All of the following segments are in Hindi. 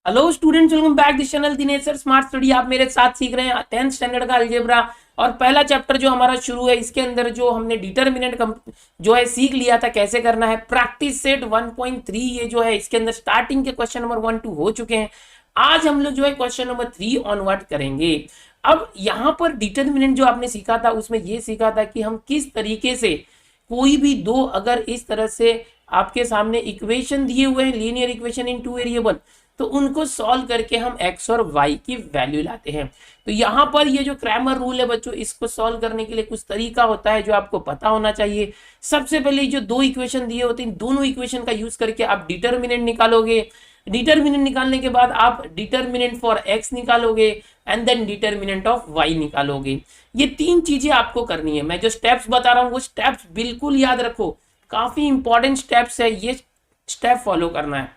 Hello students, welcome back this channel Dinesh sir smart study. आप मेरे साथ सीख रहे हैं 10th स्टैंडर्ड का अलजेब्रा और पहला चैप्टर जो हमारा शुरू है। इसके अंदर जो हमने डिटरमिनेंट जो है सीख लिया था कैसे करना है। प्रैक्टिस सेट 1.3 ये जो है इसके अंदर स्टार्टिंग के क्वेश्चन नंबर 1 2 हो चुके हैं। आज हम लोग जो है क्वेश्चन नंबर 3 ऑनवर्ड करेंगे। अब यहाँ पर डिटरमिनेंट जो आपने सीखा था उसमें ये सीखा था कि हम किस तरीके से कोई भी दो अगर इस तरह से आपके सामने इक्वेशन दिए हुए हैं, linear equation in two variable, तो उनको सॉल्व करके हम x और y की वैल्यू लाते हैं। तो यहाँ पर ये जो क्रैमर रूल है बच्चों, इसको सॉल्व करने के लिए कुछ तरीका होता है जो आपको पता होना चाहिए। सबसे पहले जो दो इक्वेशन दिए होते हैं, दोनों इक्वेशन का यूज करके आप डिटरमिनेंट निकालोगे। डिटरमिनेंट निकालने के बाद आप डिटरमिनेंट फॉर x निकालोगे and then determinant of y निकालोगे। ये तीन चीजें आपको करनी है। मैं जो स्टेप्स बता रहा हूँ वो स्टेप्स बिल्कुल याद रखो, काफी इंपॉर्टेंट स्टेप्स है, ये स्टेप फॉलो करना है।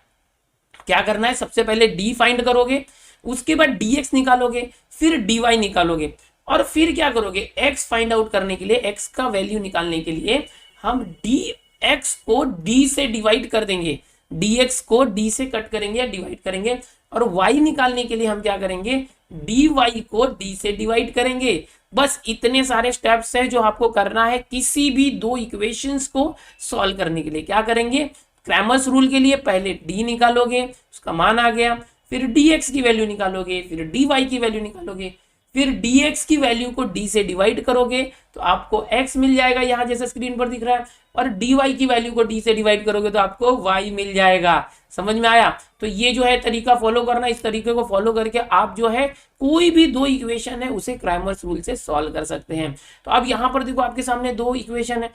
क्या करना है, सबसे पहले डी फाइंड करोगे, उसके बाद dx निकालोगे, फिर dy निकालोगे और फिर क्या करोगे, x फाइंड आउट करने के लिए, x का वैल्यू निकालने के लिए हम dx को d से डिवाइड कर देंगे, dx को d से कट करेंगे या डिवाइड करेंगे। और y निकालने के लिए हम क्या करेंगे, dy को d से डिवाइड करेंगे। बस इतने सारे स्टेप्स हैं जो आपको करना है किसी भी दो इक्वेशंस को सॉल्व करने के लिए। क्या करेंगे, क्रैमर्स रूल के लिए पहले d निकालोगे, उसका मान आ गया, फिर dx की वैल्यू निकालोगे, फिर dy की वैल्यू निकालोगे, फिर dx की वैल्यू को d से डिवाइड करोगे तो आपको x मिल जाएगा, यहाँ जैसे स्क्रीन पर दिख रहा है, और dy की वैल्यू को d से डिवाइड करोगे तो आपको y मिल जाएगा। समझ में आया? तो ये जो है तरीका फॉलो करना, इस तरीके को फॉलो करके आप जो है कोई भी दो इक्वेशन है उसे क्रैमर्स रूल से सॉल्व कर सकते हैं। तो अब यहाँ पर देखो आपके सामने दो इक्वेशन है,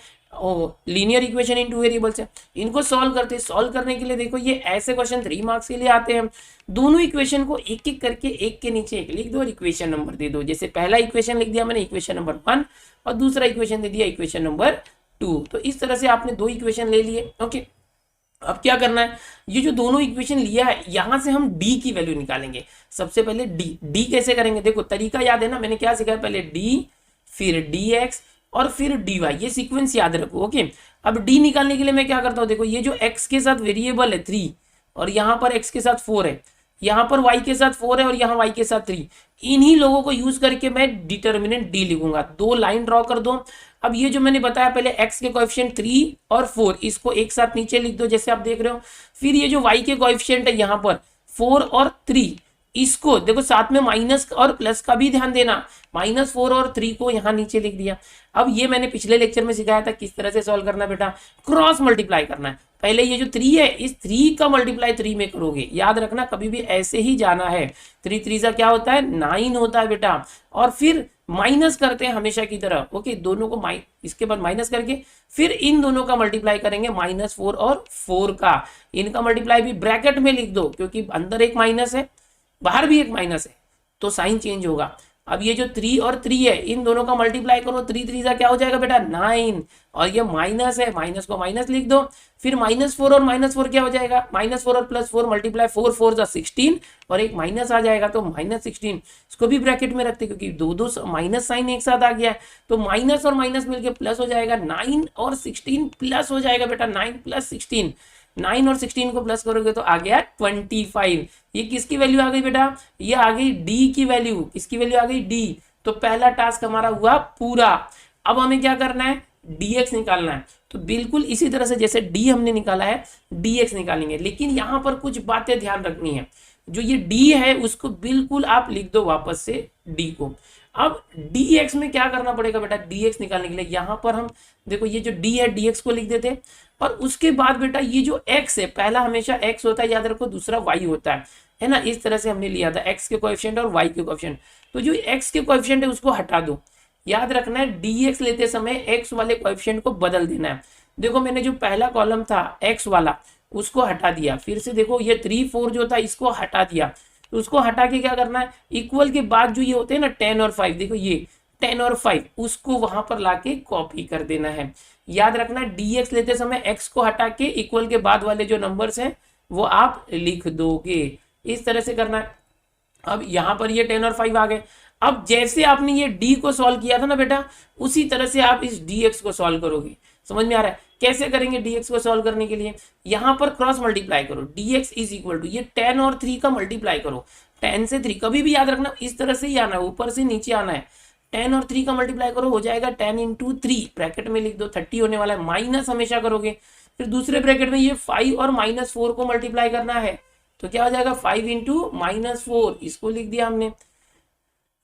linear equation in two variables है, इनको सॉल्व करने के लिए देखो ये ऐसे क्वेश्चन 3 मार्क्स के लिए आते हैं। दोनों इक्वेशन को एक एक करके एक के नीचे एक लिख दो और इक्वेशन नंबर दे दो। जैसे पहला इक्वेशन लिख दिया मैंने इक्वेशन नंबर 1 और दूसरा इक्वेशन दे दिया इक्वेशन नंबर 2। तो इस तरह से आपने दो इक्वेशन ले लिए। ओके, अब क्या करना है, ये जो दोनों इक्वेशन लिया है यहां से हम d की वैल्यू निकालेंगे। सबसे पहले d कैसे करेंगे, देखो तरीका याद है ना, मैंने क्या सिखाया, पहले d फिर dx और फिर dy, ये सीक्वेंस याद रखो। ओके, अब d निकालने के लिए मैं क्या करता हूं, देखो ये जो x के साथ वेरिएबल है 3 और यहाँ पर x के साथ 4 है, यहाँ पर y के साथ 4 है और यहाँ y के साथ 3, इन्हीं लोगों को यूज करके मैं डिटर्मिनेंट d लिखूंगा। दो लाइन ड्रॉ कर दो। अब ये जो मैंने बताया पहले x के कोएफिशिएंट 3 और 4, इसको एक साथ नीचे लिख दो जैसे आप देख रहे हो। फिर ये जो y के कोएफिशिएंट है यहाँ पर 4 और 3, इसको देखो साथ में माइनस और प्लस का भी ध्यान देना, -4 और 3 को यहाँ नीचे लिख दिया। अब ये मैंने पिछले लेक्चर में सिखाया था किस तरह से सॉल्व करना बेटा, क्रॉस मल्टीप्लाई करना है। पहले ये जो 3 है इस 3 का मल्टीप्लाई 3 में करोगे, याद रखना कभी भी ऐसे ही जाना है। 3 3 का क्या होता है, 9 होता है बेटा, और फिर माइनस करते हैं हमेशा की तरह। ओके, दोनों को इसके बाद माइनस करके फिर इन दोनों का मल्टीप्लाई करेंगे, -4 और 4 का, इनका मल्टीप्लाई भी ब्रैकेट में लिख दो क्योंकि अंदर एक माइनस है बाहर भी एक माइनस है तो साइन चेंज होगा। अब ये जो 3 और 3 है इन दोनों का मल्टीप्लाई करो, 3 3 का क्या हो जाएगा बेटा 9, और ये माइनस है, माइनस को माइनस लिख दो। फिर -4 और -4 क्या हो जाएगा, -4 और +4 मल्टीप्लाई 4 4 जा 16 और एक माइनस आ जाएगा तो -16, इसको भी ब्रैकेट में रखते क्योंकि दो माइनस साइन एक साथ आ गया है तो माइनस और माइनस मिलके प्लस हो जाएगा, 9 और 16 प्लस हो जाएगा बेटा, 9 + 16, 9 और 16 को प्लस करोगे तो आ गया 25। ये किसकी वैल्यू आ गई बेटा, ये आ गई d की वैल्यू। किसकी वैल्यू आ गई, d। तो पहला टास्क हमारा हुआ पूरा। अब हमें क्या करना है, dx निकालना है। तो बिल्कुल इसी तरह से जैसे d हमने निकाला है dx निकालेंगे, लेकिन यहाँ पर कुछ बातें ध्यान रखनी है। जो ये d है उसको बिल्कुल आप लिख दो वापस से d को। अब dx में क्या करना पड़ेगा बेटा, dx निकालने के लिए यहाँ पर हम देखो ये जो d है dx को लिख देते, और उसके बाद बेटा ये जो x है, पहला हमेशा x होता है याद रखो, दूसरा y होता है ना। इस तरह से हमने लिया था x के कोएफिशिएंट और y के कोएफिशिएंट। तो जो x के कोएफिशिएंट है उसको हटा दो, याद रखना है dx लेते समय x वाले कोएफिशिएंट को बदल देना है। देखो मैंने जो पहला कॉलम था x वाला उसको हटा दिया, फिर से देखो ये 3 4 जो था इसको हटा दिया, तो उसको हटा के क्या करना है, इक्वल के बाद जो ये होते हैं ना 10 और 5, देखो ये 10 और 5 उसको वहां पर लाके कॉपी कर देना है। याद रखना dx लेते समय x को हटा के इक्वल के बाद वाले जो नंबर्स हैं वो आप लिख दोगे, इस तरह से करना है। अब यहाँ पर ये 10 और 5 आ गए। अब जैसे आपने ये d को सॉल्व किया था ना बेटा, उसी तरह से आप इस dx को सॉल्व करोगे। समझ में आ रहा है, कैसे करेंगे dx को सॉल्व करने के लिए? यहाँ पर क्रॉस मल्टीप्लाई करो, dx इज इक्वल टू ये 10 और 3 का मल्टीप्लाई करो, 10 से 3, कभी भी याद रखना इस तरह से ही आना है, ऊपर से नीचे आना है। 10 और 3 का मल्टीप्लाई करो, हो जाएगा 10 इंटू 3, ब्रैकेट में लिख दो, 30 होने वाला है, माइनस हमेशा करोगे। फिर दूसरे ब्रैकेट में ये 5 और -4 को मल्टीप्लाई करना है, तो क्या हो जाएगा 5 इंटू -4, इसको लिख दिया हमने।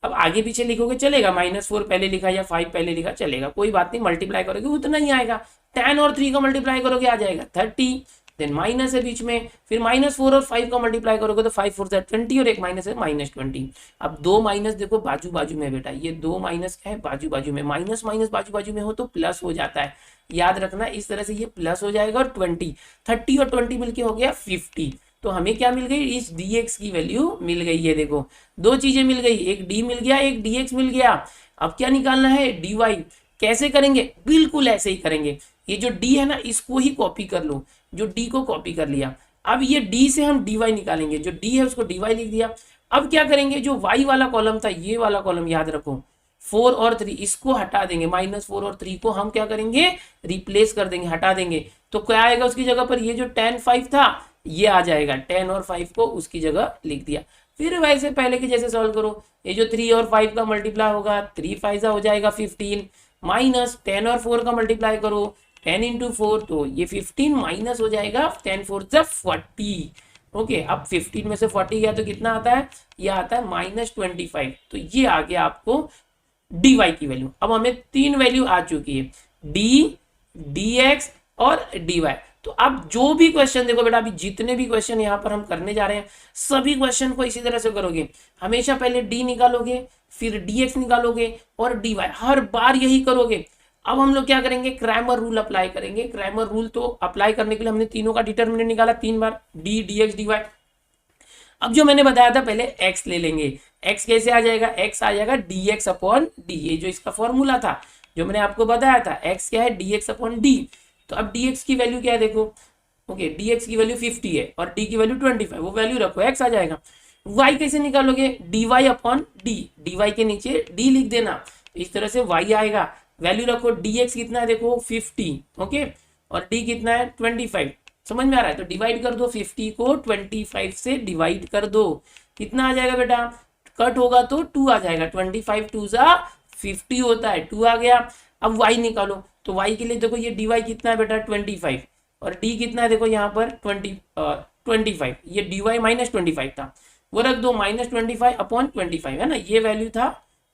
अब आगे पीछे लिखोगे चलेगा, -4 पहले लिखा या 5 पहले लिखा चलेगा, कोई बात नहीं, मल्टीप्लाई करोगे उतना ही आएगा। 10 और 3 का मल्टीप्लाई करोगे आ जाएगा 30, देन माइनस है बीच में, फिर -4 और 5 का मल्टीप्लाई करोगे तो 5 4 20 और एक माइनस है -20। अब दो माइनस देखो बाजू बाजू में बेटा, ये दो माइनस है बाजू बाजू में, माइनस माइनस बाजू बाजू में हो तो प्लस हो जाता है, याद रखना इस तरह से ये प्लस हो जाएगा। और 30 और 20 मिलके हो गया 50। तो हमें क्या मिल गई, इस dx की वैल्यू मिल गई है। देखो दो चीजें मिल गई, एक d मिल गया, एक dx मिल गया। अब क्या निकालना है, dy। कैसे करेंगे, बिल्कुल ऐसे ही करेंगे। ये जो d है ना इसको ही कॉपी कर लो, जो d को कॉपी कर लिया। अब ये d से हम dy निकालेंगे, जो d है उसको dy लिख दिया। अब क्या करेंगे, जो y वाला कॉलम था, ये वाला कॉलम याद रखो, 4 और 3 इसको हटा देंगे, -4 और 3 को हम क्या करेंगे, रिप्लेस कर देंगे, हटा देंगे। तो क्या आएगा उसकी जगह पर, ये जो 10 5 था ये आ जाएगा, 10 और 5 को उसकी जगह लिख दिया। फिर वैसे पहले के जैसे सॉल्व करो, ये जो 3 और 5 का मल्टीप्लाई होगा, 3 5 हो जाएगा 15, माइनस 10 और 4 का मल्टीप्लाई करो, 10 इंटू 4 तो ये 15 माइनस हो जाएगा 10 4 40। ओके, अब 15 में से 40 गया तो कितना आता है, ये आता है -25। तो ये आ गया आपको dy की वैल्यू। अब हमें 3 वैल्यू आ चुकी है, d, dx और dy। तो अब जो भी क्वेश्चन देखो बेटा, अभी जितने भी क्वेश्चन यहाँ पर हम करने जा रहे हैं सभी क्वेश्चन को इसी तरह से करोगे। हमेशा पहले d निकालोगे, फिर dx निकालोगे और dy, हर बार यही करोगे। अब हम लोग क्या करेंगे, क्रैमर रूल अप्लाई करेंगे। क्रैमर रूल तो अप्लाई करने के लिए हमने तीनों का डिटर्मिनेंट निकाला 3 बार, d, dx, dy। अब जो मैंने बताया था पहले x ले लेंगे, x कैसे आ जाएगा, x आ जाएगा dx अपॉन d, ये जो इसका फॉर्मूला था जो मैंने आपको बताया था, x क्या है dx अपॉन d। तो अब dx की वैल्यू क्या है देखो, ओके dx की वैल्यू 50 है और d की वैल्यू 25, वो वैल्यू रखो, x आ जाएगा। y कैसे निकालोगे, dy अपॉन d, dy के नीचे d लिख देना, इस तरह से y आएगा, वैल्यू रखो, dx कितना है देखो 50, ओके, और d कितना है 25, समझ में आ रहा है। तो डिवाइड कर दो, 50 को 25 से डिवाइड कर दो, कितना आ जाएगा बेटा, कट होगा तो 2 आ जाएगा, 25 2 सा 50 होता है, 2 आ गया। अब y निकालो, तो y के लिए देखो ये dy कितना है बेटा 25, और d कितना है देखो यहाँ पर 25, ये dy -25 था, वो रख दो, -25 अपॉन 25 है ना, ये वैल्यू था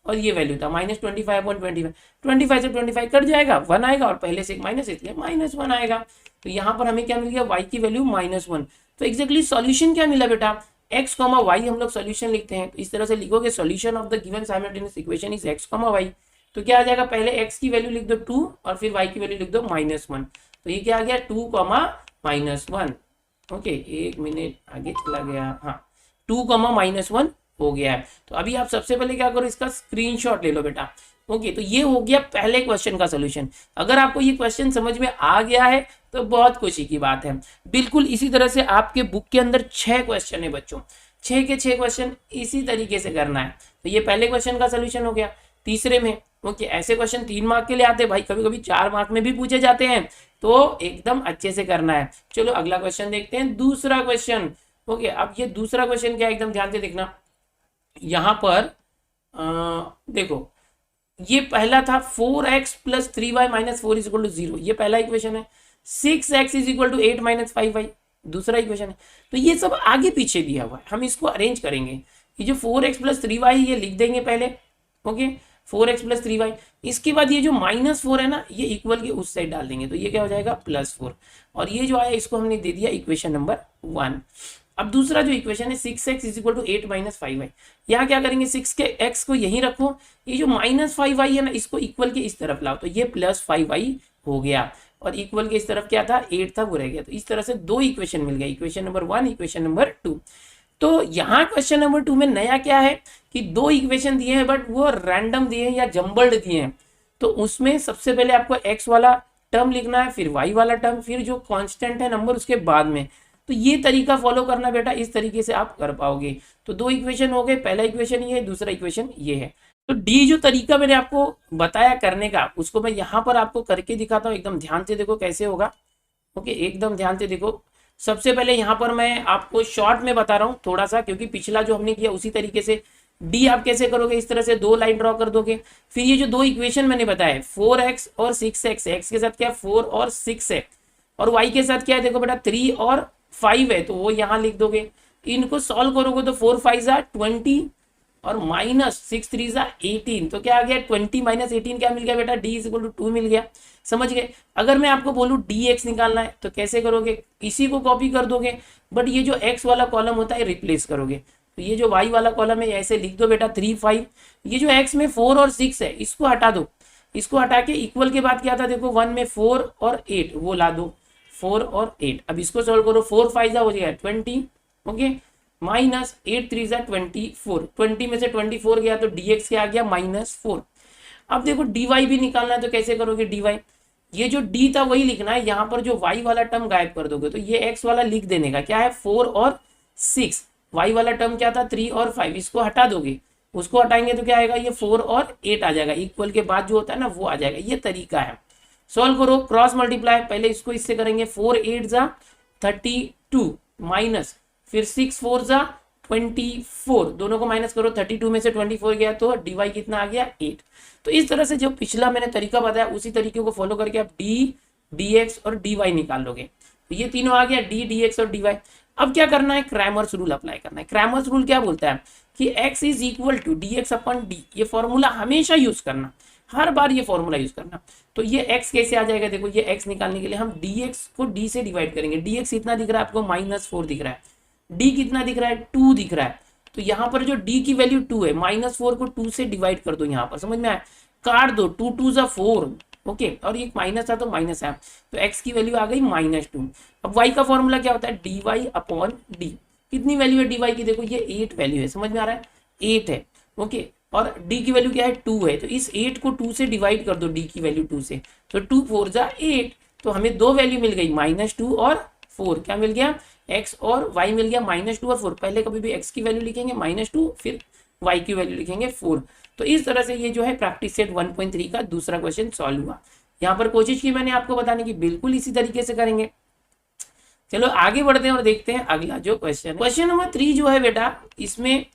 और ये वैल्यू था, -25 अपॉन 25, 25 से 25 कट जाएगा, 1 आएगा, और पहले से एक माइनस इसलिए -1 आएगा। तो यहाँ पर हमें क्या मिल गया, y की वैल्यू -1। तो एक्जैक्टली सॉल्यूशन क्या मिला बेटा, x, y हम लोग सॉल्यूशन लिखते हैं, तो इस तरह से लिखोगे, solution of the given simultaneous equation is x, y। तो क्या आ जाएगा, पहले x की वैल्यू लिख दो 2 और फिर y की वैल्यू लिख दो -1। तो ये क्या आ गया 2, -1। ओके, एक मिनट आगे चला गया, हाँ 2, -1 हो गया है। तो अभी आप सबसे पहले क्या करो, इसका स्क्रीनशॉट ले लो बेटा। ओके, तो ये हो गया पहले क्वेश्चन का सोल्यूशन। अगर आपको ये क्वेश्चन समझ में आ गया है तो बहुत खुशी की बात है। बिल्कुल इसी तरह से आपके बुक के अंदर 6 क्वेश्चन है बच्चों, 6 के 6 क्वेश्चन इसी तरीके से करना है। तो ये पहले क्वेश्चन का सोल्यूशन हो गया। तीसरे में ओके, ऐसे क्वेश्चन 3 मार्क के लिए आते हैं भाई, कभी कभी 4 मार्क में भी पूछे जाते हैं, तो एकदम अच्छे से करना है। चलो अगला क्वेश्चन देखते हैं, दूसरा क्वेश्चन। ओके, अब ये दूसरा क्वेश्चन क्या, एकदम ध्यान से देखना। यहाँ पर देखो, ये पहला था 4x + 3y - 4 = 0, ये पहला इक्वेशन है। 6x = 8 - 5y दूसरा इक्वेशन है। तो ये सब आगे पीछे दिया हुआ है, हम इसको अरेंज करेंगे। ये जो 4x + 3y ये लिख देंगे पहले, ओके, 4x + 3y। इसके बाद ये जो -4 है ना, ये इक्वल के उस साइड डाल देंगे, तो ये क्या हो जाएगा +4, और ये जो आया इसको हमने दे दिया इक्वेशन नंबर 1। अब दूसरा जो इक्वेशन है 6x = 8 - 5y, यहाँ क्या करेंगे, 6 के x को यहीं रखो, ये जो -5y है ना इसको इक्वल के इस तरफ लाओ, तो ये +5y हो गया, और इक्वल के इस तरफ क्या था 8 था, वो रह गया। तो इस तरह से 2 इक्वेशन मिल गया, इक्वेशन नंबर 1, इक्वेशन नंबर 2। तो यहाँ क्वेश्चन नंबर 2 में नया क्या है कि 2 इक्वेशन दिए हैं, बट वो रैंडम दिए हैं या जम्बल्ड दिए हैं। तो उसमें सबसे पहले आपको x वाला टर्म लिखना है, फिर y वाला टर्म, फिर जो कांस्टेंट है नंबर उसके बाद में। तो ये तरीका फॉलो करना बेटा, इस तरीके से आप कर पाओगे। तो 2 इक्वेशन हो गए, पहला इक्वेशन ये है, दूसरा इक्वेशन ये है। तो डी जो तरीका मैंने आपको बताया करने का, उसको मैं यहाँ पर आपको करके दिखाता हूँ। एकदम ध्यान से देखो कैसे होगा। ओके, एकदम ध्यान से देखो। सबसे पहले यहाँ पर मैं आपको शॉर्ट में बता रहा हूँ थोड़ा सा, क्योंकि पिछला जो हमने किया उसी तरीके से डी आप कैसे करोगे, इस तरह से दो लाइन ड्रॉ कर दोगे। फिर ये जो दो इक्वेशन मैंने बताया 4x और 6x, एक्स के साथ क्या 4 और 6 है, और y के साथ क्या है देखो बेटा 3 और 5 है, तो वो यहाँ लिख दोगे। इनको सॉल्व करोगे तो 4 5 जा 20 और माइनस 6 3 जा 18, तो क्या आ गया 20 माइनस 18 क्या मिल गया बेटा, d इज इक्वल टू 2 मिल गया। समझ गए। अगर मैं आपको बोलूं dx निकालना है तो कैसे करोगे, इसी को कॉपी कर दोगे, बट ये जो x वाला कॉलम होता है रिप्लेस करोगे। तो ये जो y वाला कॉलम है ऐसे लिख दो बेटा 3 5, ये जो x में 4 और 6 है इसको हटा दो, इसको हटा के इक्वल के बाद क्या था देखो 1 में 4 और 8 वो ला दो, 4 और 8। अब इसको सॉल्व करो, 4 5 जा हो जाएगा 20, ओके, माइनस 8 3 जा 24, 20 में से 24 गया तो dx क्या आ गया -4। अब देखो dy भी निकालना है तो कैसे करोगे dy, ये जो d था वही लिखना है, यहाँ पर जो y वाला टर्म गायब कर दोगे, तो ये x वाला लिख देने का, क्या है 4 और 6, y वाला टर्म क्या था 3 और 5, इसको हटा दोगे, उसको हटाएंगे तो क्या आएगा ये 4 और 8 आ जाएगा, इक्वल के बाद जो होता है ना वो आ जाएगा। ये तरीका है। सॉल्व करो, क्रॉस मल्टीप्लाई, पहले इसको इससे करेंगे, 4 8 जा 32 माइनस, फिर 6 4 जा 24, दोनों को माइनस करो, 32 में से 24 गया तो dy कितना आ गया 8। तो इस तरह से जो पिछला मैंने तरीका बताया उसी तरीके को फॉलो करके आप d dx और dy निकाल लोगे। तो ये तीनों आ गया d dx और dy। अब क्या करना है, क्रैमर्स रूल अप्लाई करना है। क्रैमर्स रूल क्या बोलता है कि x is equal to dx अपन d, ये फॉर्मूला हमेशा यूज करना, हर बार ये फॉर्मूला यूज करना। तो ये x कैसे आ जाएगा, देखो ये x निकालने के लिए हम dx को d से डिवाइड करेंगे। dx कितना दिख रहा है आपको -4 दिख रहा है, d कितना दिख रहा है 2 दिख रहा है, तो यहाँ पर जो d की वैल्यू 2 है, -4 को 2 से डिवाइड कर दो, यहाँ पर समझ में आया, काट दो, 2 2 जा 4, ओके, और ये माइनस था तो माइनस है, तो x की वैल्यू आ गई -2। अब y का फॉर्मूला क्या होता है, dy अपॉन d, कितनी वैल्यू है dy की, देखो ये 8 वैल्यू है, समझ में आ रहा है 8 है, ओके, और d की वैल्यू क्या है 2 है, तो इस 8 को 2 से डिवाइड कर दो, d की वैल्यू 2 से, तो 2 4 जा 8, तो हमें दो वैल्यू मिल गई -2 और 4, क्या मिल गया x और y मिल गया -2 और 4। पहले कभी भी x की वैल्यू लिखेंगे -2, फिर y की वैल्यू लिखेंगे 4। तो इस तरह से ये जो है प्रैक्टिस सेट 1.3 का दूसरा क्वेश्चन सॉल्व हुआ। यहाँ पर कोशिश की मैंने आपको बताने की, बिल्कुल इसी तरीके से करेंगे। चलो आगे बढ़ते हैं और देखते हैं अगला जो क्वेश्चन नंबर 3 जो है बेटा, इसमें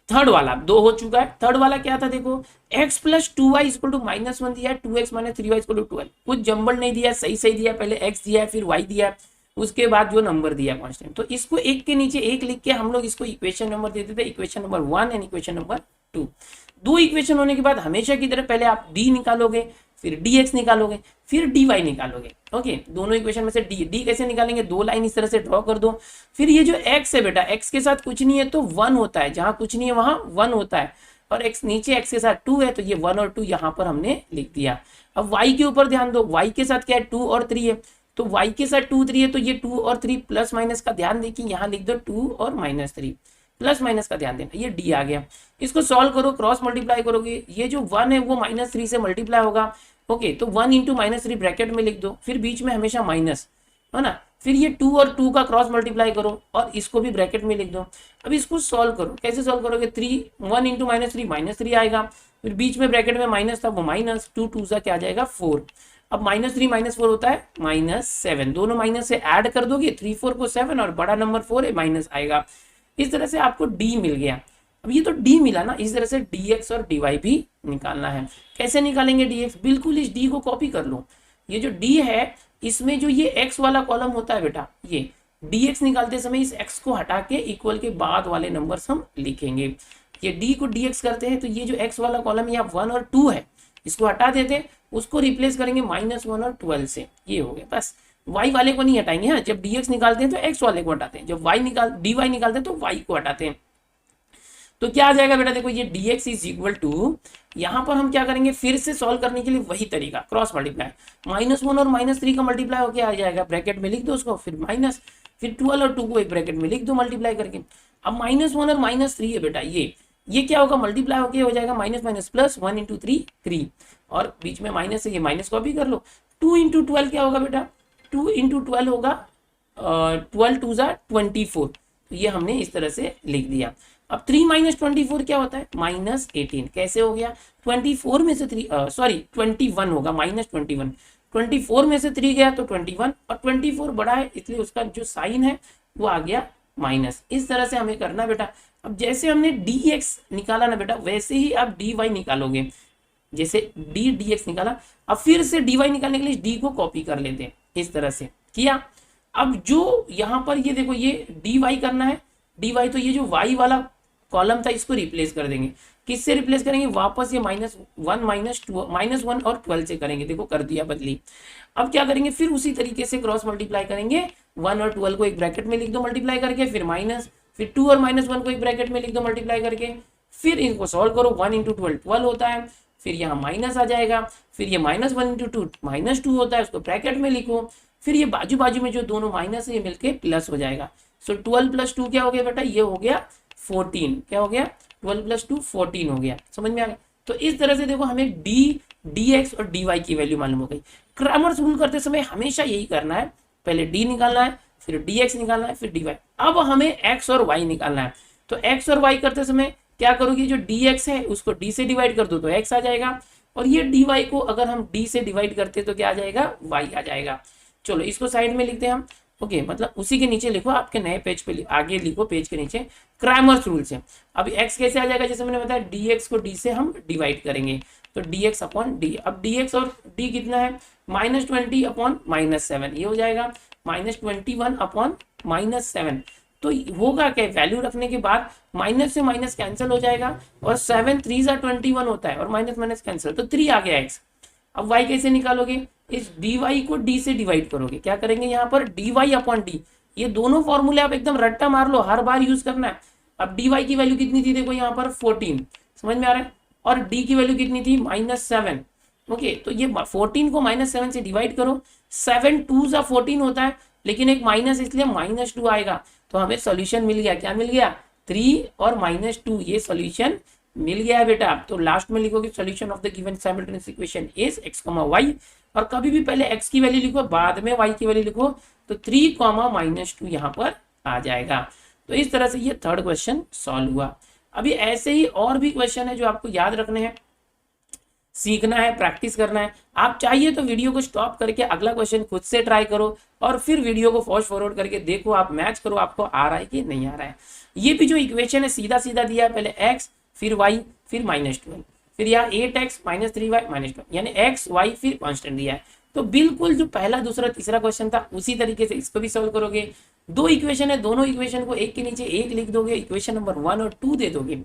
थर्ड वाला 2 हो चुका है। थर्ड वाला क्या था देखो, x plus 2y equal to -1 दिया है, 2x minus 3y equal to 12, कुछ जंबल नहीं दिया, सही सही दिया, पहले x दिया है फिर y दिया है, उसके बाद जो नंबर दिया कांस्टेंट, तो इसको एक के नीचे एक लिख के हम लोग इसको इक्वेशन नंबर देते थे, equation number 1 and equation number 2। दो इक्वेशन होने के बाद हमेशा की तरह पहले आप d निकालोगे, फिर dx निकालोगे, फिर dy निकालोगे, ओके, दोनों इक्वेशन में से d कैसे निकालेंगे, दो लाइन इस तरह से ड्रॉ कर दो। फिर ये जो x है बेटा, x के साथ कुछ नहीं है तो 1 होता है, जहां कुछ नहीं है वहां 1 होता है, और x नीचे x के साथ 2 है तो ये 1 और 2 यहाँ पर हमने लिख दिया। अब y के ऊपर ध्यान दो, y के साथ क्या है 2 और 3 है, तो y के साथ 2 3 है, तो ये 2 और 3 प्लस माइनस का ध्यान देखिए, यहाँ लिख दो 2 और -3, प्लस माइनस का ध्यान देना, ये d आ गया। इसको सॉल्व करो, क्रॉस मल्टीप्लाई करोगे, ये जो 1 है वो -3 से मल्टीप्लाई होगा, ओके, तो 1 इंटू -3 ब्रैकेट में लिख दो, फिर बीच में हमेशा माइनस है ना, फिर ये 2 और 2 का क्रॉस मल्टीप्लाई करो और इसको भी ब्रैकेट में लिख दो। अब इसको सॉल्व करो, कैसे सॉल्व करोगे, 1 इंटू -3 आएगा, फिर बीच में ब्रैकेट में माइनस था वो माइनस, 2 2 सा क्या आ जाएगा 4। अब -3 -4 होता है -7, दोनों माइनस से ऐड कर दोगे, 3 4 को 7 और बड़ा नंबर 4 है माइनस आएगा। इस तरह से आपको d मिल गया। अब ये तो d मिला ना, इस तरह से dx और dy भी निकालना है। कैसे निकालेंगे dx, बिल्कुल इस d को कॉपी कर लो, ये जो d है इसमें जो ये x वाला कॉलम होता है बेटा, ये dx निकालते समय इस x को हटा के इक्वल के बाद वाले नंबर्स हम लिखेंगे। ये d को dx करते हैं तो ये जो x वाला कॉलम यहाँ 1 और 2 है, इसको हटा देते, उसको रिप्लेस करेंगे -1 और 12 से, ये हो गया बस। y वाले को नहीं हटाएंगे, हाँ, जब dx निकालते हैं तो x वाले को हटाते हैं, जब dy निकालते हैं तो y को हटाते हैं। तो क्या आ जाएगा बेटा, देखो ये dx इज इक्वल टू, यहाँ पर हम क्या करेंगे, फिर से सॉल्व करने के लिए वही तरीका, क्रॉस मल्टीप्लाई, -1 और -3 का मल्टीप्लाई होकर आ जाएगा, ब्रैकेट में लिख दो उसको, फिर माइनस, फिर 12 और 2 को एक ब्रैकेट में लिख दो मल्टीप्लाई करके। अब -1 और -3 है बेटा, ये क्या होगा, मल्टीप्लाई होके हो जाएगा माइनस प्लस, 1 इंटू 3 3, और बीच में माइनस है, ये माइनस कॉपी कर लो। 2 इंटू 12 क्या होगा बेटा, 2 इंटू 12 होगा 12 2 जा 24, तो ये हमने इस तरह से लिख दिया। अब 3 माइनस 24 क्या होता है? -18। कैसे हो गया? 24 में से 3 सॉरी 21 होगा, -21। 24 में से 3 गया तो 21, और 24 बड़ा है इसलिए उसका जो साइन है वो आ गया माइनस। इस तरह से हमें करना बेटा। अब जैसे हमने dx निकाला ना बेटा, वैसे ही आप dy निकालोगे। जैसे dx निकाला, अब फिर से dy निकालने के लिए d को कॉपी कर लेते हैं, इस तरह से किया। अब जो यहाँ पर ये देखो, ये dy करना है, dy तो ये जो y वाला कॉलम था इसको रिप्लेस कर देंगे। किससे रिप्लेस करेंगे? वापस ये -1 और 12 से करेंगे। देखो कर दिया बदली। अब क्या करेंगे? फिर उसी तरीके से क्रॉस मल्टीप्लाई करेंगे। 1 और 12 को एक ब्रैकेट में लिख दो मल्टीप्लाई करके, फिर माइनस, फिर 2 और -1 को एक ब्रैकेट में लिख दो मल्टीप्लाई करके, फिर इनको सॉल्व करो। 1 × 12 12 होता है, फिर यहाँ माइनस आ जाएगा, फिर ये -1 × 2 -2 होता है, उसको ब्रैकेट में लिखो, फिर ये बाजू बाजू में जो दोनों माइनस है ये मिलके प्लस हो जाएगा। सो 12 + 2 क्या हो गया बेटा? ये हो गया 14। क्या हो गया? 12 + 2 14 हो गया। समझ में आ गया? तो इस तरह से देखो हमें dx और dy की वैल्यू मालूम हो गई। क्रैमर्स रूल करते समय हमेशा यही करना है, पहले d निकालना है, फिर dx निकालना है, फिर dy। अब हमें x और y निकालना है। तो x और y करते समय क्या करोगे? जो dx है उसको d से डिवाइड कर दो तो x आ जाएगा, और ये dy को अगर हम d से डिवाइड करते तो क्या आ जाएगा? y आ जाएगा। चलो इसको साइड में लिखते हैं हम। ओके, मतलब उसी के नीचे लिखो, आपके नए पेज पे आगे लिखो, पेज के नीचे क्रैमर्स रूल से। अब x कैसे आ जाएगा? जैसे मैंने बताया dx को d से हम डिवाइड करेंगे तो dx अपॉन d। अब dx और d कितना है? -20 अपॉन -7, ये हो जाएगा -21 अपॉन -7। तो होगा क्या? वैल्यू रखने के बाद माइनस से माइनस कैंसिल हो जाएगा, और 7 3 21 होता है, और माइनस माइनस कैंसिल, तो 3 आ गया x। अब y कैसे निकालोगे? इस dy को d से डिवाइड करोगे। क्या करेंगे यहाँ पर? dy upon d। ये दोनों फॉर्मूले आप एकदम रट्टा मार लो, हर बार यूज करना है। अब dy की वैल्यू कितनी थी? देखो यहाँ पर 14। समझ में आ रहा है? और d की वैल्यू कितनी थी? -7। ओके, तो ये 14 को -7 से डिवाइड करो। 7 2 सा 14 होता है, लेकिन एक माइनस इसलिए -2 आएगा। तो हमें सॉल्यूशन मिल गया। क्या मिल गया? 3 और -2, ये सॉल्यूशन मिल गया है बेटा। तो लास्ट में लिखोगे solution of the given simultaneous equation is x, y, और कभी भी पहले x की वैल्यू लिखो, बाद में y की वैल्यू लिखो, तो 3, -2 यहाँ पर आ जाएगा। तो इस तरह से ये थर्ड क्वेश्चन सॉल्व हुआ। अभी ऐसे ही और भी क्वेश्चन है जो आपको याद रखने हैं, सीखना है, प्रैक्टिस करना है। आप चाहिए तो वीडियो को स्टॉप करके अगला क्वेश्चन खुद से ट्राई करो, और फिर वीडियो को फास्ट फॉरवर्ड करके देखो, आप मैच करो आपको आ रहा है कि नहीं आ रहा है। ये भी जो इक्वेशन है सीधा सीधा दिया है, पहले x फिर y फिर -12, फिर यहाँ 8x -3y -12, यानी x y फिर कांस्टेंट दिया है। तो बिल्कुल जो पहला दूसरा तीसरा क्वेश्चन था उसी तरीके से इसको भी सॉल्व करोगे। 2 इक्वेशन है, दोनों इक्वेशन को एक के नीचे एक लिख दोगे, इक्वेशन नंबर 1 और 2 दे दोगे।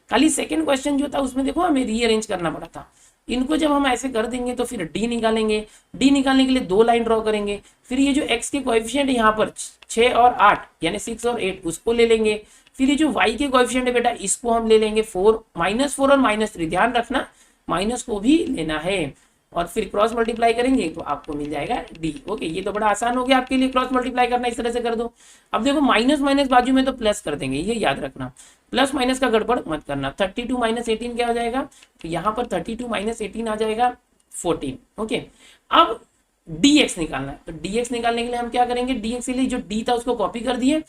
खाली सेकंड क्वेश्चन जो था उसमें देखो हमें रीअरेंज करना पड़ा था। इनको जब हम ऐसे कर देंगे तो फिर d निकालेंगे। d निकालने के लिए 2 लाइन ड्रॉ करेंगे, फिर ये जो x के कोएफिशिएंट यहाँ पर 6 और 8 यानी 6 और 8 उसको ले लेंगे। फिर ये जो y के कोएफिशिएंट है बेटा इसको हम ले लेंगे 4 -4 और -3, ध्यान रखना माइनस को भी लेना है, और फिर क्रॉस मल्टीप्लाई करेंगे तो आपको मिल जाएगा d। ओके, ये तो बड़ा आसान हो गया आपके लिए, क्रॉस मल्टीप्लाई करना इस तरह से कर दो। अब देखो माइनस माइनस बाजू में तो प्लस कर देंगे, ये याद रखना, प्लस माइनस का गड़बड़ मत करना। 32 - 18 क्या हो जाएगा? तो यहाँ पर 32 - 18 आ जाएगा 14। ओके, अब dx निकालना है, तो dx निकालने के लिए हम क्या करेंगे? dx के लिए जो d था उसको कॉपी कर दिए,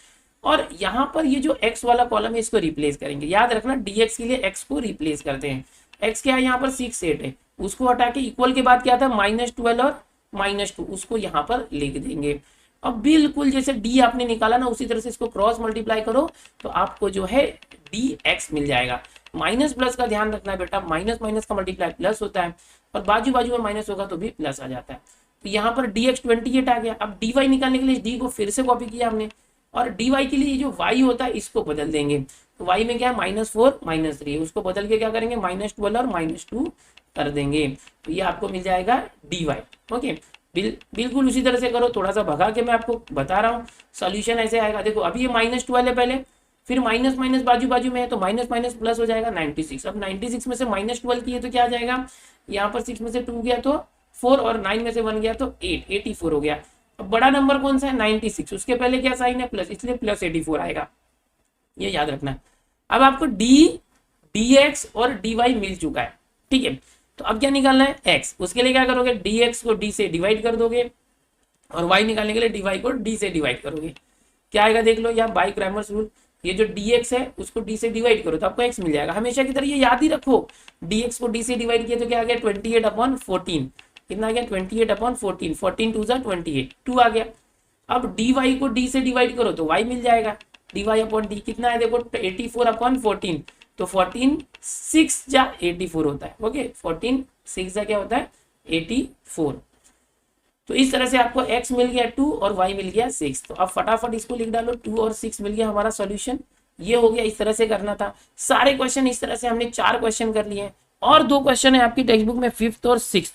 और यहाँ पर ये जो x वाला कॉलम है इसको रिप्लेस करेंगे। याद रखना dx के लिए x को रिप्लेस करते हैं। x क्या है यहाँ पर? 6 8 है, उसको हटा के इक्वल के बाद क्या था? -12 और -2, उसको यहाँ पर लिख देंगे। अब बिल्कुल जैसे d आपने निकाला ना उसी तरह से इसको क्रॉस मल्टीप्लाई करो तो आपको जो है dx मिल जाएगा। माइनस प्लस का ध्यान रखना है बेटा, माइनस माइनस का मल्टीप्लाई प्लस होता है, और बाजू बाजू में माइनस होगा तो भी प्लस आ जाता है। तो यहाँ पर dx 28 आ गया। अब dy निकालने के लिए d को फिर से कॉपी किया हमने, और dy के लिए जो y होता है इसको बदल देंगे। तो y में क्या है? -4 -3, उसको बदल के क्या करेंगे? -12 और -2 कर देंगे, तो ये आपको मिल जाएगा dy। ओके, बिल्कुल उसी तरह से करो, थोड़ा सा भगा के मैं आपको बता रहा हूँ, सॉल्यूशन ऐसे आएगा। देखो अभी ये -12 है पहले, फिर माइनस माइनस बाजू बाजू में है तो माइनस माइनस प्लस हो जाएगा 96। अब 96 में से -12 किए तो क्या आ जाएगा? यहाँ पर 6 में से 2 गया तो 4, और 9 में से 1 गया तो 8, 84 हो गया। अब बड़ा नंबर कौन सा है? 96, उसके पहले क्या साइन है? प्लस, इसलिए +84 आएगा, ये याद रखना है। अब आपको dx और dy मिल चुका है, ठीक है। तो अब क्या निकालना है? x, उसके लिए क्या करोगे? dx को d से डिवाइड कर दोगे, और y निकालने के लिए dy को d से डिवाइड करोगे। क्या आएगा देख लो, या बाय क्रैमर्स रूल ये जो dx है उसको d से डिवाइड करो तो आपको x मिल जाएगा। हमेशा की तरह ये याद ही रखो, dx को d से डिवाइड किया तो क्या आ गया 28/14। कितना आ गया 28/14, 14 2 जा 28, 2 आ गया। अब dy को d से डिवाइड करो तो y मिल जाएगा, dy/d कितना है देखो 84/14, तो 14 6 जा 84 होता है। ओके 14 6 जा क्या होता है 84। तो इस तरह से आपको x मिल गया 2 और y मिल गया 6। तो अब फटाफट इसको लिख डालो, 2 और 6 मिल गया हमारा सॉल्यूशन। ये हो गया, इस तरह से करना था सारे क्वेश्चन। इस तरह से हमने 4 क्वेश्चन कर लिए हैं और 2 क्वेश्चन है आपकी टेक्स्ट बुक में 5th और 6th।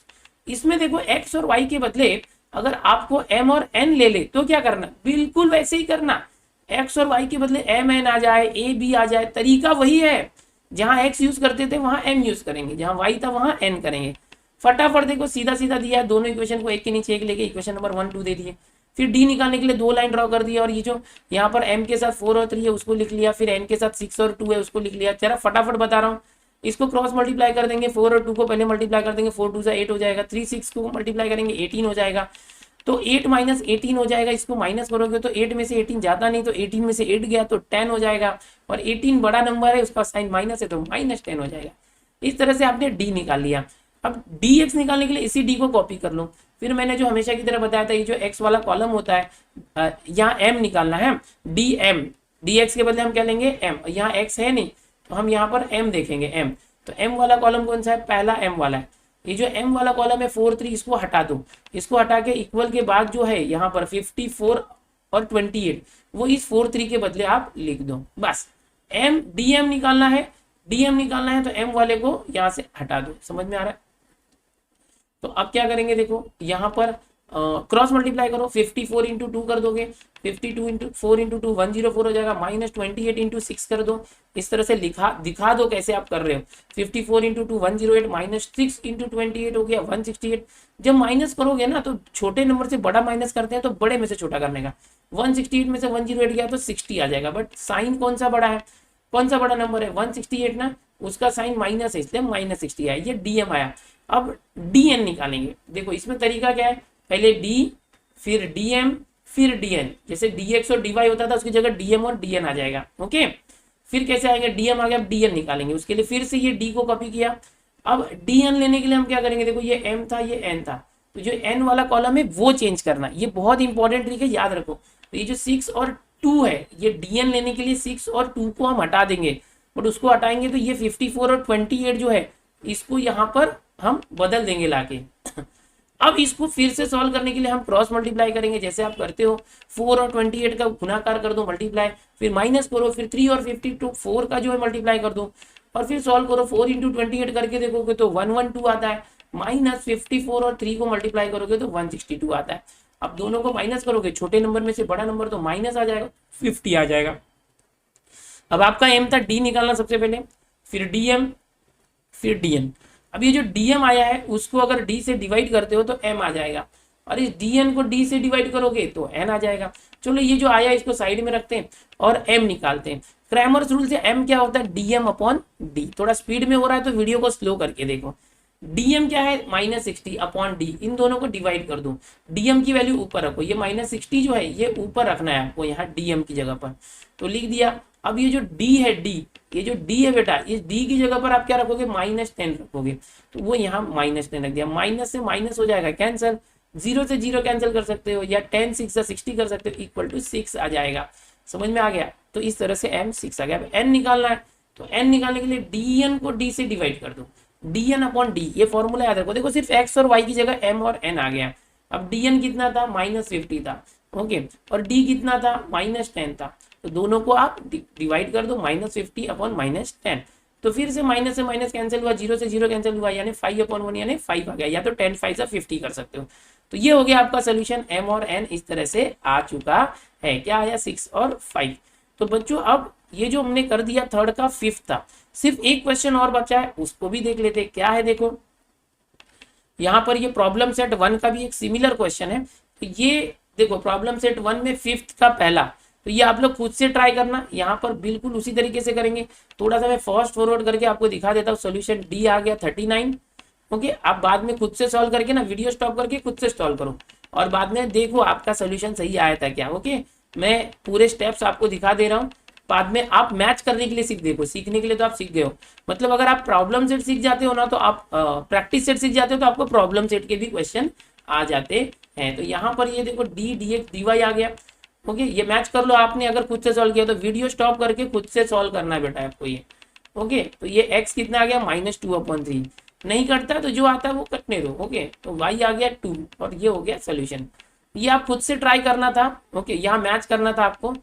इसमें देखो x और y के बदले अगर आपको m और n ले ले तो क्या करना, बिल्कुल वैसे ही करना। x और y के बदले m n आ जाए, a b आ जाए, तरीका वही है। जहां x यूज करते थे वहां m यूज करेंगे, जहां y था वहां n करेंगे। फटाफट देखो सीधा सीधा दिया है, दोनों इक्वेशन को एक के नीचे एक लेके इक्वेशन नंबर 1 2 दे दिए। फिर d निकालने के लिए 2 लाइन ड्रॉ कर दिया और ये जो यहाँ पर m के साथ 4 और 3 है उसको लिख लिया, फिर n के साथ 6 और 2 है उसको लिख लिया। जरा फटाफट बता रहा हूँ, इसको क्रॉस मल्टीप्लाई कर देंगे, 4 और 2 को पहले मल्टीप्लाई कर देंगे, 4 2 से 8 हो जाएगा, 3 6 को मल्टीप्लाई करेंगे 18 हो जाएगा, तो 8 माइनस 18 हो जाएगा। इसको माइनस करोगे तो 8 में से 18 जाता नहीं, तो 18 में से 8 गया तो 10 हो जाएगा, और 18 बड़ा नंबर है उसका साइन माइनस है तो माइनस 10 हो जाएगा। इस तरह से आपने d निकाल लिया। अब dx निकालने के लिए इसी d को कॉपी कर लो। फिर मैंने जो हमेशा की तरह बताया था, ये जो x वाला कॉलम होता है यहाँ m निकालना है, dm, dx के बदले हम क्या लेंगे m, यहाँ x है नहीं तो हम यहाँ पर m देखेंगे m। तो m वाला कॉलम कौन सा है, पहला m वाला है। ये जो m वाला कॉलम है 4 3 इसको हटा दो, इसको हटा के इक्वल के बाद जो है यहाँ पर 54 और 28 वो इस 4 3 के बदले आप लिख दो बस। m dm निकालना है, dm निकालना है तो m वाले को यहाँ से हटा दो। समझ में आ रहा है? तो अब क्या करेंगे देखो, यहाँ पर क्रॉस मल्टीप्लाई करो, 54 इंटू 2 कर दोगे, 52 इंटू 4 इंटू 2 104 हो जाएगा, माइनस 28 इंटू 6 कर दो। इस तरह से दिखा दो कैसे आप कर रहे हो। 54 इंटू 2 108, माइनस 6 इंटू 28 हो गया 168। जब माइनस करोगे ना तो छोटे नंबर से बड़ा माइनस करते हैं तो बड़े में से छोटा करने का, 168 में से 108 गया तो 60 आ जाएगा, बट साइन कौन सा बड़ा है, कौन सा बड़ा नंबर है 168 ना, उसका साइन माइनस है इसलिए माइनस 60 आया, ये डीएम आया। अब dn निकालेंगे, देखो इसमें तरीका क्या है, पहले d फिर dm फिर dn, जैसे dx और dy होता था उसकी जगह dm और dn आ जाएगा। ओके फिर कैसे आएगा, dm आ गया, अब dn निकालेंगे, उसके लिए फिर से ये d को कॉपी किया। अब dn लेने के लिए हम क्या करेंगे, देखो ये m था ये n था, तो जो n वाला कॉलम है वो चेंज करना, ये बहुत इंपॉर्टेंट ट्रिक है, याद रखो। तो ये जो 6 और 2 है, ये dn लेने के लिए 6 और 2 को हम हटा देंगे, बट उसको हटाएंगे तो ये 54 और 28 जो है इसको यहाँ पर हम बदल देंगे लाके। अब इसको फिर से सॉल्व करने के लिए हम क्रॉस मल्टीप्लाई करेंगे, जैसे आप करते हो 4 और 28 का गुणाकार कर दो मल्टीप्लाई, फिर माइनस करो, फिर 3 और 52 4 का जो है मल्टीप्लाई कर दो, और फिर सॉल्व करो 4 इंटू 28 करके देखोगे तो 112 आता है, माइनस 54 और 3 को मल्टीप्लाई करोगे तो 162 आता है। अब दोनों को माइनस करोगे, छोटे नंबर में से बड़ा नंबर तो माइनस आ जाएगा, 50 आ जाएगा। अब आपका एम था डी निकालना सबसे पहले, फिर डीएम फिर dn। अब ये जो dm आया है उसको अगर d से डिवाइड करते हो तो m आ जाएगा, और इस dn को d से डिवाइड करोगे तो n आ जाएगा। चलो ये जो आया इसको साइड में रखते हैं और m निकालते हैं। क्रैमर्स रूल से m क्या होता है, dm/d। थोड़ा स्पीड में हो रहा है तो वीडियो को स्लो करके देखो। dm क्या है, -60/d, इन दोनों को डिवाइड कर दो, dm की वैल्यू ऊपर रखो, ये -60 जो है ये ऊपर रखना है आपको यहाँ dm की जगह पर, तो लिख दिया। अब ये जो d है d, ये जो d है बेटा, इस d की जगह पर आप क्या रखोगे, -10 रखोगे, तो वो यहाँ -10 रख दिया। माइनस से माइनस हो जाएगा कैंसिल, 0 से 0 कैंसिल कर सकते हो, या 10 6 से 60 कर सकते हो, इक्वल टू 6 आ जाएगा। समझ में आ गया? तो इस तरह से m 6 आ गया। अब n निकालना है, तो n निकालने के लिए dn को d से डिवाइड कर दो, dn/d, ये फॉर्मूला याद रखो। देखो सिर्फ x और y की जगह m और n आ गया। अब dn कितना था, -50 था, ओके, और d कितना था, -10 था, तो दोनों को आप डिवाइड कर दो, -50/-10। तो फिर से माइनस से माइनस कैंसिल हुआ, 0 से 0 कैंसिल हुआ, यानी 5/1 यानी 5 आ गया, या तो 10 5 से 50 कर सकते हो। तो ये हो गया आपका सोल्यूशन, m और n इस तरह से आ चुका है। क्या आया, 6 और 5। तो बच्चों अब ये जो हमने कर दिया थर्ड का फिफ्थ था, सिर्फ एक क्वेश्चन और बचा है, उसको भी देख लेते। क्या है देखो, यहाँ पर ये प्रॉब्लम सेट 1 का भी एक सिमिलर क्वेश्चन है। तो ये देखो प्रॉब्लम सेट 1 में फिफ्थ का पहला, तो ये आप लोग खुद से ट्राई करना, यहाँ पर बिल्कुल उसी तरीके से करेंगे। थोड़ा सा मैं फास्ट फॉरवर्ड करके आपको दिखा देता हूँ। सोल्यूशन डी आ गया 39। ओके, आप बाद में खुद से सॉल्व करके ना, वीडियो स्टॉप करके खुद से सॉल्व करो और बाद में देखो आपका सोल्यूशन सही आया था क्या। ओके, मैं पूरे स्टेप्स आपको दिखा दे रहा हूँ, बाद में आप मैच करने के लिए देखो, सीखने के लिए तो आप सीख गए हो, मतलब अगर आप प्रॉब्लम सेट सीख जाते हो ना, तो आप प्रैक्टिस सेट सीख जाते हो, तो आपको प्रॉब्लम सेट के भी क्वेश्चन आ जाते हैं। तो यहाँ पर ये देखो d d x d y आ गया। ओके, ये मैच कर लो। आपने अगर खुद से सॉल्व किया तो वीडियो स्टॉप करके खुद से सॉल्व करना है बेटा आपको ये। ओके, तो ये x कितना आ गया -2/3। नहीं कटता तो जो आता है वो कटने दो। ओके, तो y आ गया 2 और ये हो गया सोल्यूशन। ये आप खुद से ट्राई करना था। ओके, यहाँ मैच करना था आपको।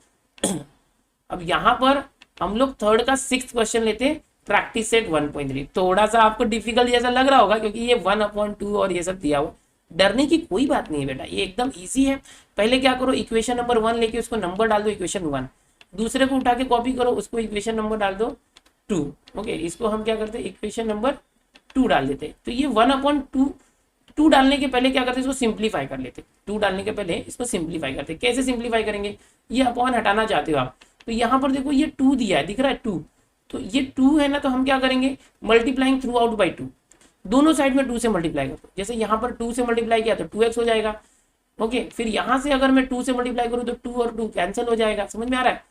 अब यहाँ पर हम लोग थर्ड का 6th क्वेश्चन लेते हैं, प्रैक्टिस सेट 1.3। थोड़ा सा आपको डिफिकल्ट जैसा लग रहा होगा क्योंकि ये 1/2 और ये सब दिया हुआ। डरने की कोई बात नहीं है बेटा, ये एकदम इजी है। पहले क्या करो, इक्वेशन नंबर 1 लेके उसको नंबर डाल दो इक्वेशन 1, दूसरे को उठा के कॉपी करो, उसको इक्वेशन नंबर डाल दो 2। ओके, इसको हम क्या करते हैं, इक्वेशन नंबर 2 डाल देते हैं। तो ये 1/2 डालने के पहले क्या करते हैं, इसको सिंप्लीफाई कर लेते। 2 डालने के पहले इसको सिंप्लीफाई करते। कैसे सिंप्लीफाई करेंगे, ये अपॉन हटाना चाहते हो आप, तो यहाँ पर देखो ये 2 दिया है, दिख रहा है 2, तो ये 2 है ना, तो हम क्या करेंगे, मल्टीप्लाइंग थ्रू आउट बाई 2, दोनों साइड में 2 से मल्टीप्लाई कर दो। जैसे यहाँ पर 2 से मल्टीप्लाई किया तो 2x हो जाएगा। ओके, फिर यहाँ से अगर मैं 2 से मल्टीप्लाई करूँ तो 2 और 2 कैंसिल हो जाएगा। समझ में आ रहा है,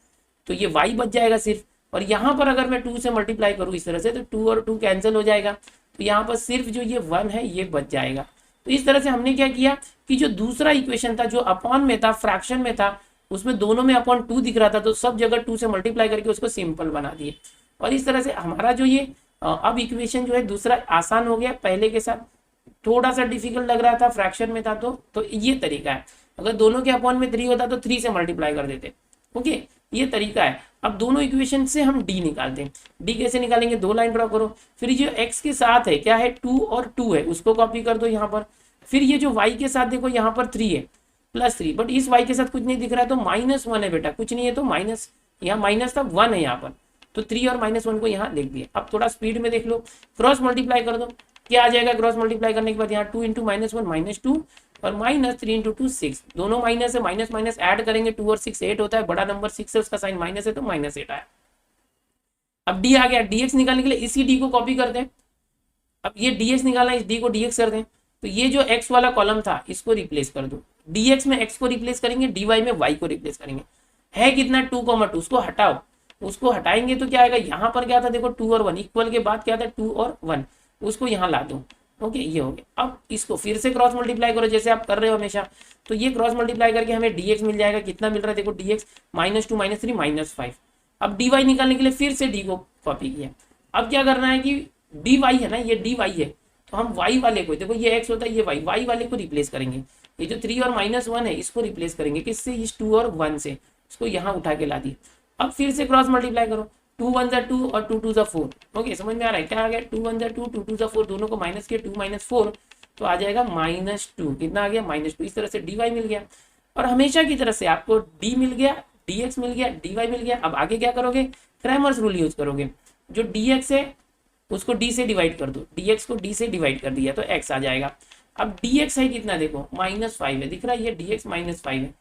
तो ये y बच जाएगा सिर्फ। और यहाँ पर अगर मैं 2 से मल्टीप्लाई करूँ इस तरह से तो 2 और 2 कैंसिल हो जाएगा, तो यहाँ पर सिर्फ जो ये 1 है ये बच जाएगा। तो इस तरह से हमने क्या किया कि जो दूसरा इक्वेशन था जो अपॉन में था, फ्रैक्शन में था, उसमें दोनों में अपॉन 2 दिख रहा था, तो सब जगह 2 से मल्टीप्लाई करके उसको सिंपल बना दिए। और इस तरह से हमारा जो ये अब इक्वेशन जो है दूसरा आसान हो गया। पहले के साथ थोड़ा सा डिफिकल्ट लग रहा था, फ्रैक्शन में था, तो ये तरीका है। अगर दोनों के अपॉन में 3 होता तो 3 से मल्टीप्लाई कर देते। ओके, ये तरीका है। अब दोनों इक्वेशन से हम डी निकालते हैं। डी कैसे निकालेंगे, 2 लाइन ड्रॉ करो, फिर जो x के साथ है क्या है 2 और 2 है, उसको कॉपी कर दो यहाँ पर। फिर ये जो y के साथ देखो यहाँ पर 3 है +3, बट इस y के साथ कुछ नहीं दिख रहा है तो -1 है बेटा, कुछ नहीं है तो माइनस, यहाँ माइनस था 1 है यहाँ पर, तो 3 और -1 को यहाँ लिख दिया। अब थोड़ा स्पीड में देख लो, क्रॉस मल्टीप्लाई कर दो, क्या आ जाएगा, क्रॉस मल्टीप्लाई करने के बाद यहाँ 2 × -1 -2 और -3 × 2 6, दोनों माइनस है, माइनस माइनस ऐड करेंगे 2 और 6 8 होता है, बड़ा नंबर 6 है उसका साइन माइनस है तो -8 आया। अब डी आ गया, dx निकालने के लिए इसी डी को कॉपी कर दें। अब ये dx निकालना, इस डी को dx कर दें, तो ये जो x वाला कॉलम था इसको रिप्लेस कर दो। dx में x को रिप्लेस करेंगे, dy में y को रिप्लेस करेंगे। है कितना 2,2, उसको हटाओ, उसको हटाएंगे तो क्या आएगा, यहाँ पर क्या था देखो 2 और 1, इक्वल के बाद क्या था 2 और 1, उसको यहाँ ला दो। ओके, ये हो गया। अब इसको फिर से क्रॉस मल्टीप्लाई करो जैसे आप कर रहे हो हमेशा, तो ये क्रॉस मल्टीप्लाई करके हमें dx मिल जाएगा। कितना मिल रहा है देखो, dx -2 -3 -5। अब dy निकालने के लिए फिर से d को कॉपी किया। अब क्या करना है कि dy है ना, ये dy है, तो हम y वाले को, देखो ये x होता है, ये y वाले को रिप्लेस करेंगे। ये जो 3 और -1 है इसको रिप्लेस करेंगे किससे, इस 2 और 1 से, इसको यहाँ उठा के ला दिए। अब फिर से क्रॉस मल्टीप्लाई करो, 2 1 = 2 और 2 2 = 4। ओके, समझ में आ रहा है, क्या आ गया, 2 1 = 2 2 2 = 4, दोनों को माइनस किया, 2 - 4 तो आ जाएगा -2। कितना आ गया, -2। इस तरह से dy मिल गया, और हमेशा की तरह से आपको d मिल गया, dx मिल गया, dy मिल गया। अब आगे क्या करोगे, क्रैमर्स रूल यूज करोगे। जो dx है उसको d से डिवाइड कर दो, dx को d से डिवाइड कर दिया तो x आ जाएगा। अब dx है कितना देखो, -5 है, दिख रहा है ये dx -5 है,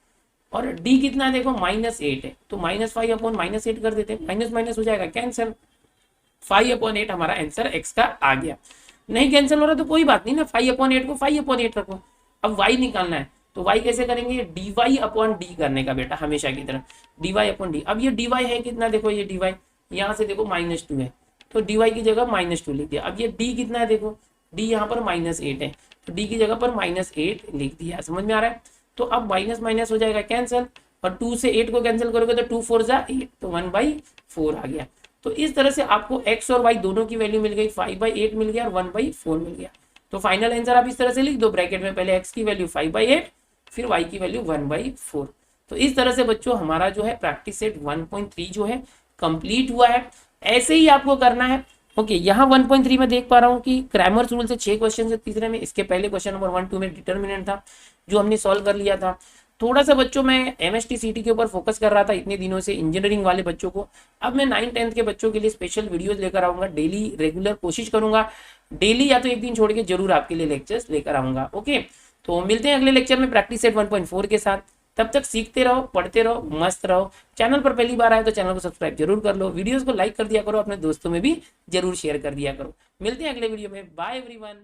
और d कितना है देखो -8 है, तो -5/-8 कर देते हैं, माइनस माइनस हो जाएगा कैंसिल। 5/8 हमारा आंसर x का आ गया। नहीं कैंसिल हो रहा तो कोई बात नहीं ना, 5/8 को 5/8 रखो। अब y निकालना है तो y कैसे करेंगे, dy/d करने का बेटा, हमेशा की तरह dy/d। अब ये dy है कितना देखो, ये dy यहाँ से देखो -2 है, तो dy की जगह -2 लिख दिया। अब ये d कितना है देखो, d यहाँ पर -8 है, तो d की जगह पर -8 लिख दिया। समझ में आ रहा है, तो अब माइनस माइनस हो जाएगा कैंसिल, और 2 से 8 को कैंसिल करोगे तो 2 4 = 8, तो 1/4 आ गया। तो इस तरह से आपको x और y दोनों की वैल्यू मिल गई, 5/8 मिल गया और 1/4 मिल गया। तो फाइनल आंसर आप इस तरह से लिख दो, ब्रैकेट में पहले x की वैल्यू 5/8 फिर y की वैल्यू 1/4। तो इस तरह से बच्चों हमारा जो है प्रैक्टिस सेट 1.3 जो है कंप्लीट हुआ है। ऐसे ही आपको करना है। ओके, यहाँ 1.3 में देख पा रहा हूँ कि क्रैमर्स रूल से 6 क्वेश्चन है तीसरे में। इसके पहले क्वेश्चन नंबर 1 2 में डिटर्मिनेंट था जो हमने सॉल्व कर लिया था। थोड़ा सा बच्चों मैं MST CT के ऊपर फोकस कर रहा था इतने दिनों से, इंजीनियरिंग वाले बच्चों को। अब मैं 9th 10th के बच्चों के लिए स्पेशल वीडियोस लेकर आऊंगा, डेली रेगुलर कोशिश करूंगा, डेली या तो एक दिन छोड़ के जरूर आपके लिए लेक्चर्स लेकर आऊंगा। ओके, तो मिलते हैं अगले लेक्चर में प्रैक्टिस सेट 1.4 के साथ। तब तक सीखते रहो, पढ़ते रहो, मस्त रहो। चैनल पर पहली बार आए तो चैनल को सब्सक्राइब जरूर कर लो, वीडियोस को लाइक कर दिया करो, अपने दोस्तों में भी जरूर शेयर कर दिया करो। मिलते हैं अगले वीडियो में, बाय एवरीवन।